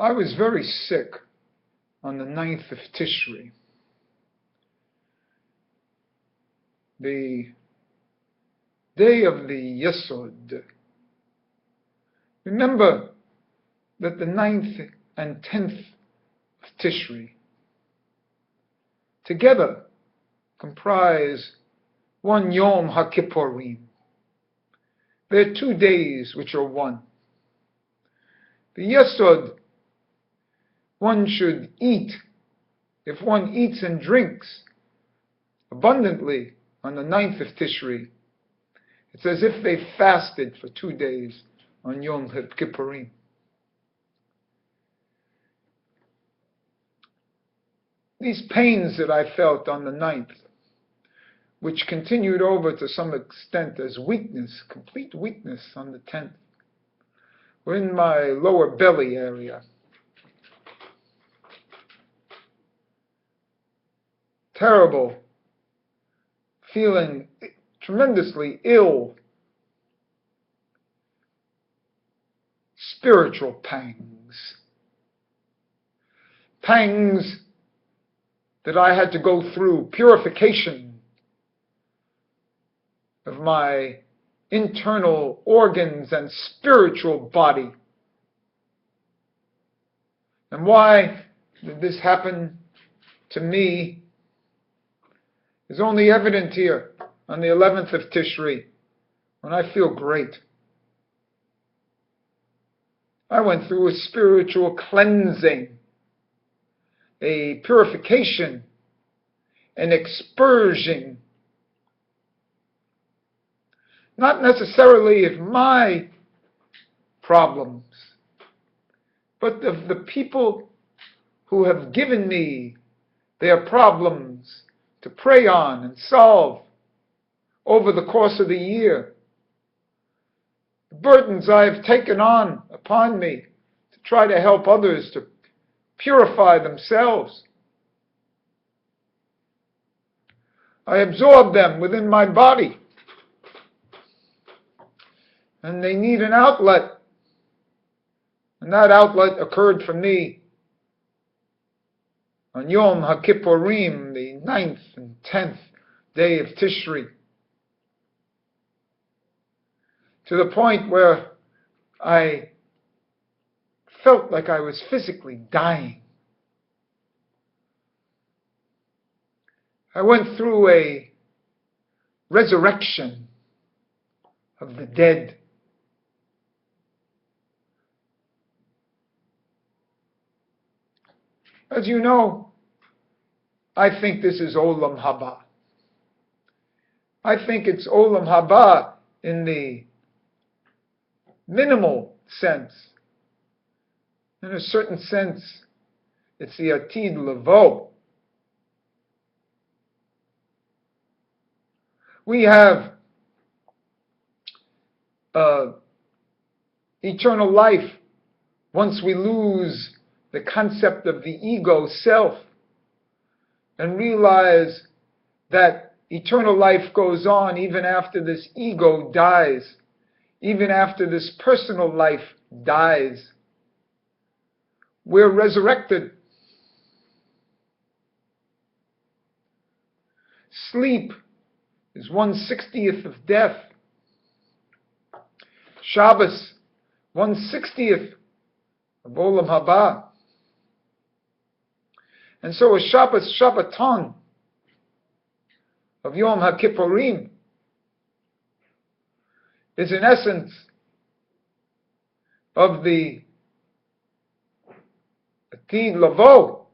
I was very sick on the 9th of Tishri, the day of the Yesod. Remember that the 9th and 10th of Tishri together comprise one Yom HaKippurim. There are 2 days which are one. The Yesod, one should eat. If one eats and drinks abundantly on the 9th of Tishri, it's as if they fasted for 2 days on Yom HaKippurim. These pains that I felt on the 9th, which continued over to some extent as weakness, complete weakness on the 10th, were in my lower belly area. Terrible, feeling tremendously ill, spiritual pangs. Pangs that I had to go through, purification of my internal organs and spiritual body. And why did this happen to me is only evident here on the 11th of Tishri, when I feel great. I went through a spiritual cleansing, a purification, an expurging, not necessarily of my problems, but of the people who have given me their problems to pray on and solve over the course of the year. The burdens I have taken on upon me to try to help others to purify themselves. I absorb them within my body, and they need an outlet. And that outlet occurred for me on Yom HaKippurim, the 9th and 10th day of Tishri, to the point where I felt like I was physically dying. I went through a resurrection of the dead. As you know, I think this is Olam Haba. I think it's Olam Haba in the minimal sense. In a certain sense, it's the Atid Lavo. We have eternal life once we lose the concept of the ego self and realize that eternal life goes on even after this ego dies, even after this personal life dies. We're resurrected. Sleep is 1/60th of death. Shabbos, 1/60th of Olam Haba. And so a Shabbos Shabbaton of Yom HaKippurim is in essence of the Atid Lavo,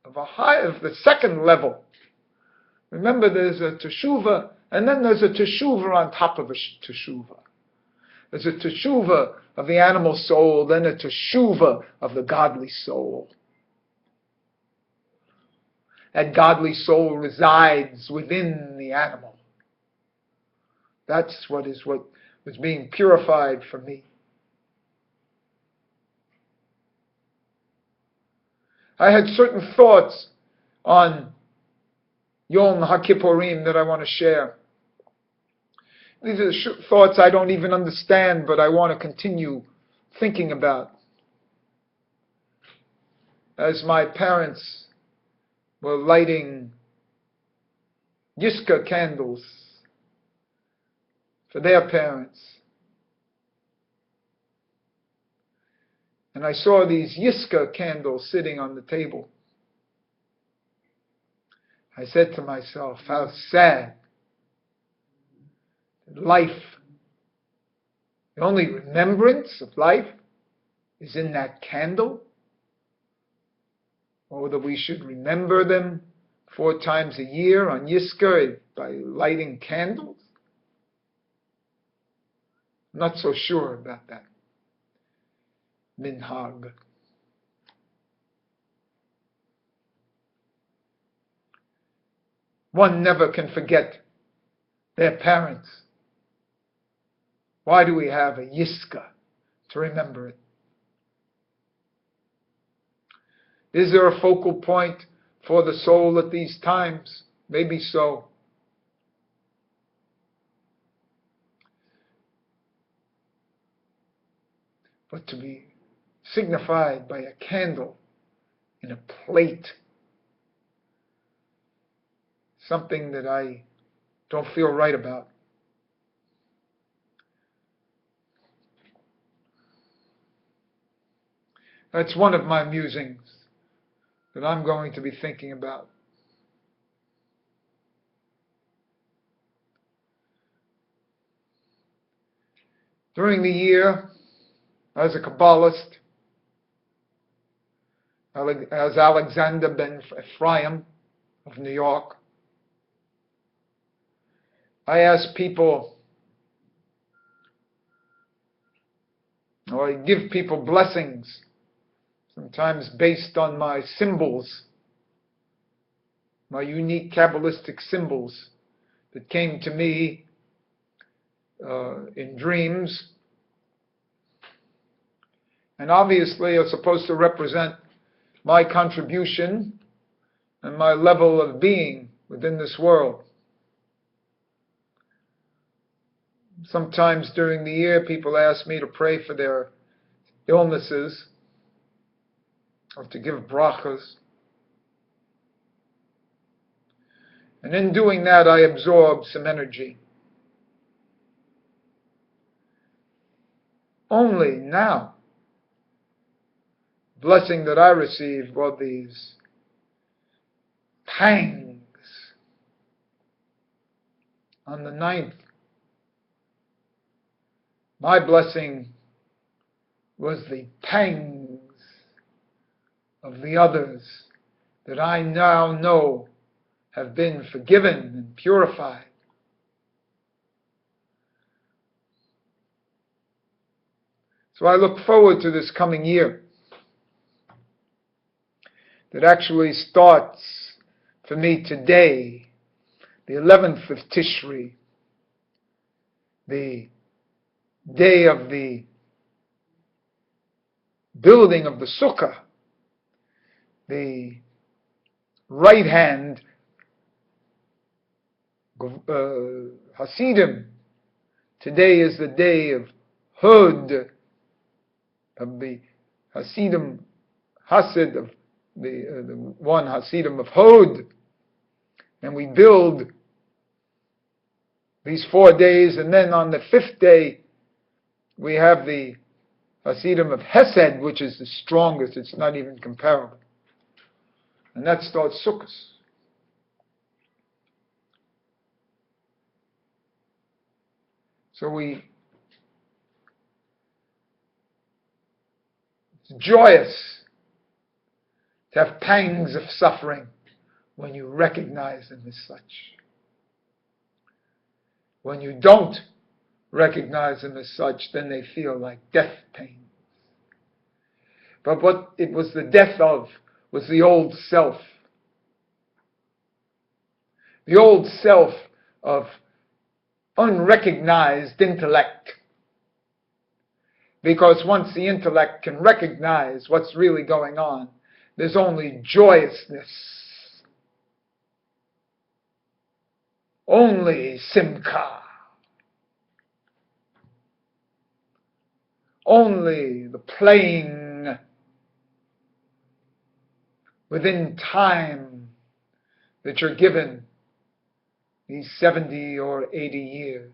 of the second level. Remember, there's a teshuvah, and then there's a teshuvah on top of a teshuvah. There's a teshuvah of the animal soul, then a teshuvah of the godly soul. That godly soul resides within the animal. That's what was being purified for me. I had certain thoughts on Yom HaKippurim that I want to share. These are thoughts I don't even understand, but I want to continue thinking about. as my parents were lighting Yiska candles for their parents. And I saw these Yiska candles sitting on the table. I said to myself, how sad. Life, the only remembrance of life is in that candle. Or that we should remember them 4 times a year on Yiska by lighting candles. I'm not so sure about that minhag. One never can forget their parents. Why do we have a Yiska to remember it? Is there a focal point for the soul at these times? Maybe so. But to be signified by a candle in a plate, something that I don't feel right about. That's one of my musings that I'm going to be thinking about. During the year, as a Kabbalist, as Alexander ben Ephraim of New York, I ask people, or I give people blessings, sometimes based on my symbols, my unique Kabbalistic symbols that came to me in dreams, and obviously are supposed to represent my contribution and my level of being within this world. Sometimes during the year, people ask me to pray for their illnesses or to give brachas. And in doing that, I absorb some energy. Only now, blessing that I received were these pangs on the 9th. My blessing was the pangs of the others that I now know have been forgiven and purified. So I look forward to this coming year that actually starts for me today, the 11th of Tishri, the day of the building of the Sukkah, the right hand Hasidim. Today is the day of Hod, of the Hasidim, Hasid of the one Hasidim of Hod, and we build these 4 days, and then on the 5th day we have the Hasidim of Hesed, which is the strongest. It's not even comparable, and that starts Sukkot. So it's joyous to have pangs of suffering when you recognize them as such. When you don't recognize them as such, then they feel like death pains. But what it was the death of was the old self. The old self of unrecognized intellect. Because once the intellect can recognize what's really going on, there's only joyousness. Only simcha. Only the playing within time that you're given, these 70 or 80 years.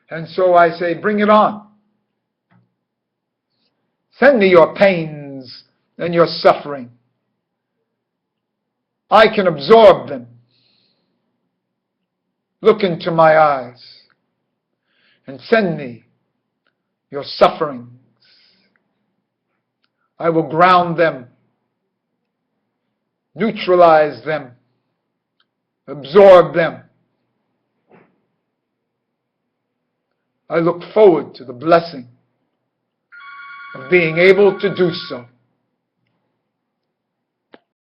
And so I say, bring it on. Send me your pains and your suffering. I can absorb them. Look into my eyes and send me your sufferings. I will ground them, neutralize them, absorb them. I look forward to the blessing of being able to do so.